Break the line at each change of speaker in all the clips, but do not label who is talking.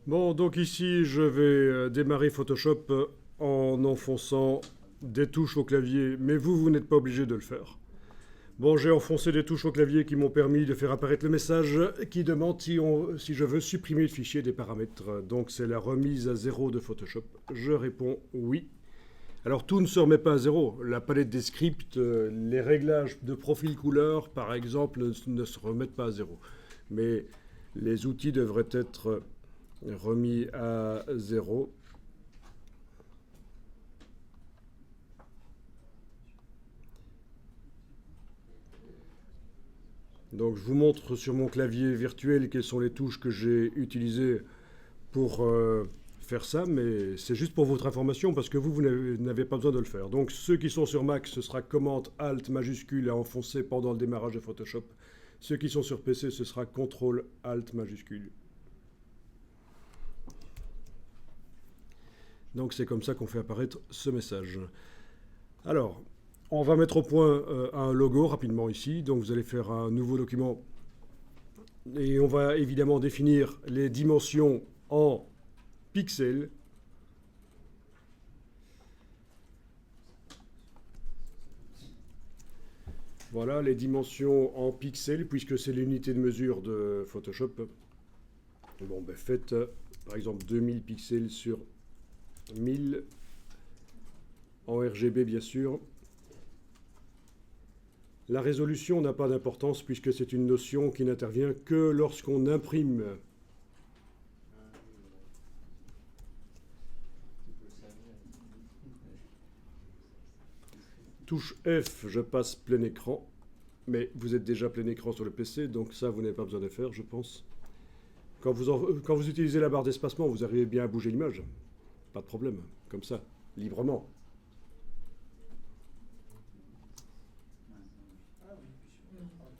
Bon, donc ici, je vais démarrer Photoshop en enfonçant des touches au clavier, mais vous n'êtes pas obligé de le faire. Bon, j'ai enfoncé des touches au clavier qui m'ont permis de faire apparaître le message qui demande si je veux supprimer le fichier des paramètres. Donc c'est la remise à zéro de Photoshop. Je réponds oui. Alors tout ne se remet pas à zéro. La palette des scripts, les réglages de profil couleur, par exemple, ne se remettent pas à zéro. Mais les outils devraient être remis à zéro. Donc je vous montre sur mon clavier virtuel quelles sont les touches que j'ai utilisées pour faire ça, mais c'est juste pour votre information parce que vous n'avez pas besoin de le faire. Donc ceux qui sont sur Mac, ce sera Command Alt majuscule à enfoncer pendant le démarrage de Photoshop. Ceux qui sont sur PC, ce sera Ctrl Alt majuscule. Donc c'est comme ça qu'on fait apparaître ce message. Alors, on va mettre au point un logo rapidement ici. Donc vous allez faire un nouveau document et on va évidemment définir les dimensions en pixels. Voilà les dimensions en pixels puisque c'est l'unité de mesure de Photoshop. Bon, ben faites par exemple 2000 pixels sur 1000 en RGB bien sûr. La résolution n'a pas d'importance puisque c'est une notion qui n'intervient que lorsqu'on imprime. Touche F, je passe plein écran. Mais vous êtes déjà plein écran sur le PC, donc ça, vous n'avez pas besoin de faire, je pense. Quand vous utilisez la barre d'espacement, vous arrivez bien à bouger l'image. Pas de problème, comme ça, librement.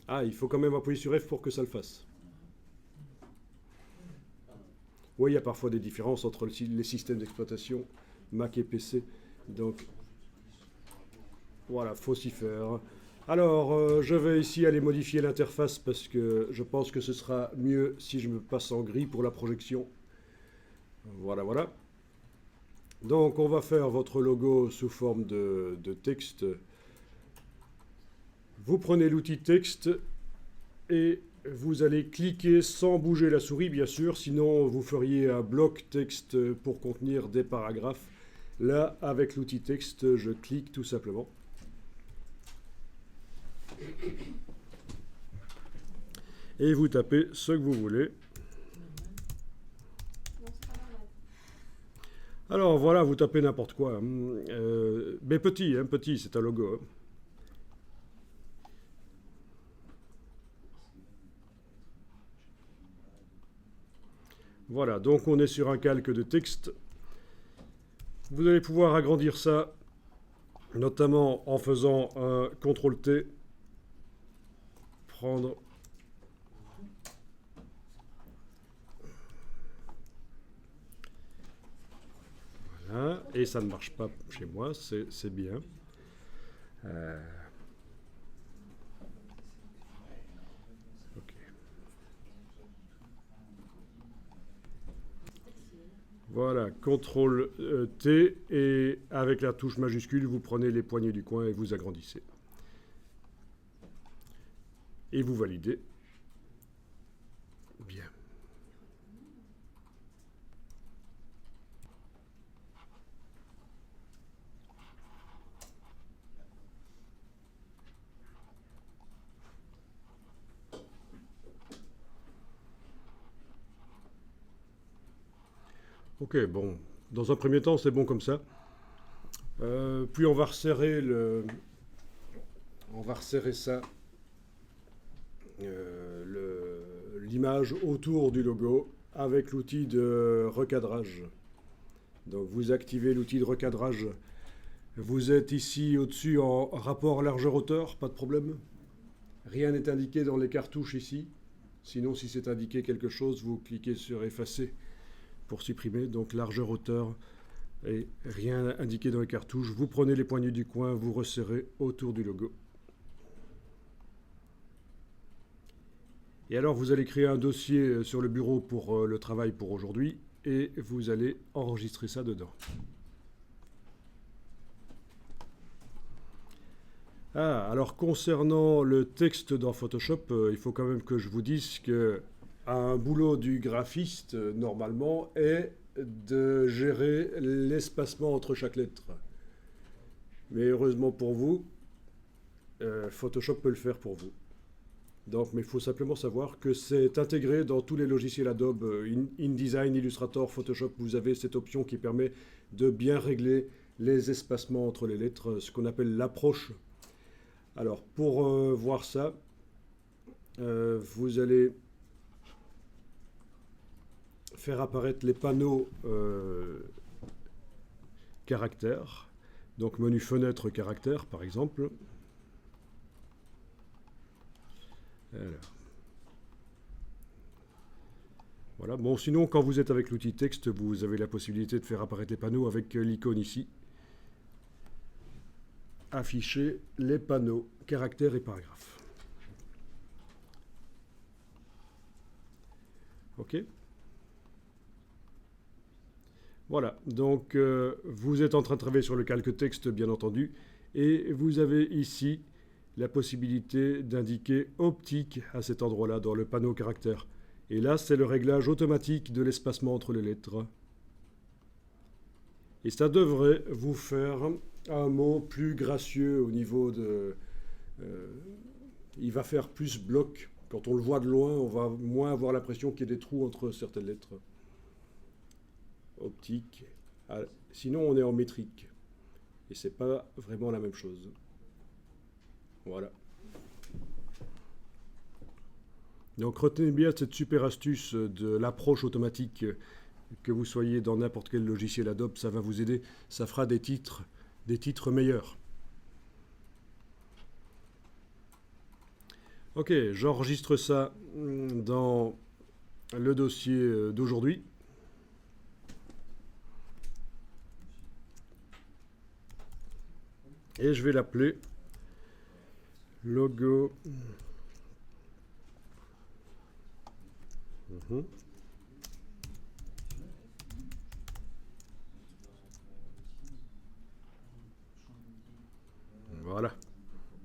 Ah, il faut quand même appuyer sur F pour que ça le fasse. Oui, il y a parfois des différences entre les systèmes d'exploitation Mac et PC. Donc, voilà, faut s'y faire. Alors, je vais ici aller modifier l'interface parce que je pense que ce sera mieux si je me passe en gris pour la projection. Voilà, voilà. Donc, on va faire votre logo sous forme de texte. Vous prenez l'outil texte et vous allez cliquer sans bouger la souris, bien sûr, sinon vous feriez un bloc texte pour contenir des paragraphes. Là, avec l'outil texte, je clique tout simplement. Et vous tapez ce que vous voulez. Alors voilà, vous tapez n'importe quoi. Mais petit, hein, petit, c'est un logo. Hein. Voilà, donc on est sur un calque de texte. Vous allez pouvoir agrandir ça, notamment en faisant un CTRL-T. Prendre. Voilà, et ça ne marche pas chez moi, c'est bien. Ok. Voilà, CTRL T et avec la touche majuscule, vous prenez les poignées du coin et vous agrandissez. Et vous validez. Bien. Ok, bon, dans un premier temps, c'est bon comme ça. Puis on va resserrer ça, l'image autour du logo avec l'outil de recadrage. Donc vous activez l'outil de recadrage. Vous êtes ici au-dessus en rapport largeur-hauteur, pas de problème. Rien n'est indiqué dans les cartouches ici. Sinon, si c'est indiqué quelque chose, vous cliquez sur effacer pour supprimer. Donc largeur hauteur et rien indiqué dans les cartouches. Vous prenez les poignées du coin, vous resserrez autour du logo. Et alors, vous allez créer un dossier sur le bureau pour le travail pour aujourd'hui et vous allez enregistrer ça dedans. Ah, alors concernant le texte dans Photoshop, il faut quand même que je vous dise que un boulot du graphiste, normalement, est de gérer l'espacement entre chaque lettre. Mais heureusement pour vous, Photoshop peut le faire pour vous. Donc, mais il faut simplement savoir que c'est intégré dans tous les logiciels Adobe, InDesign, Illustrator, Photoshop. Vous avez cette option qui permet de bien régler les espacements entre les lettres, ce qu'on appelle l'approche. Alors, pour voir ça, vous allez faire apparaître les panneaux caractères. Donc, menu fenêtre caractères, par exemple. Alors. Voilà. Bon, sinon, quand vous êtes avec l'outil texte, vous avez la possibilité de faire apparaître les panneaux avec l'icône ici. Afficher les panneaux, caractères et paragraphes. OK. Voilà, donc vous êtes en train de travailler sur le calque texte, bien entendu, et vous avez ici la possibilité d'indiquer optique à cet endroit-là dans le panneau caractère. Et là, c'est le réglage automatique de l'espacement entre les lettres. Et ça devrait vous faire un mot plus gracieux au niveau de... il va faire plus bloc. Quand on le voit de loin, on va moins avoir l'impression qu'il y a des trous entre certaines lettres. Optique. Ah, sinon, on est en métrique. Et c'est pas vraiment la même chose. Voilà. Donc retenez bien cette super astuce de l'approche automatique, que vous soyez dans n'importe quel logiciel Adobe, ça va vous aider. Ça fera des titres meilleurs. Ok, j'enregistre ça dans le dossier d'aujourd'hui. Et je vais l'appeler logo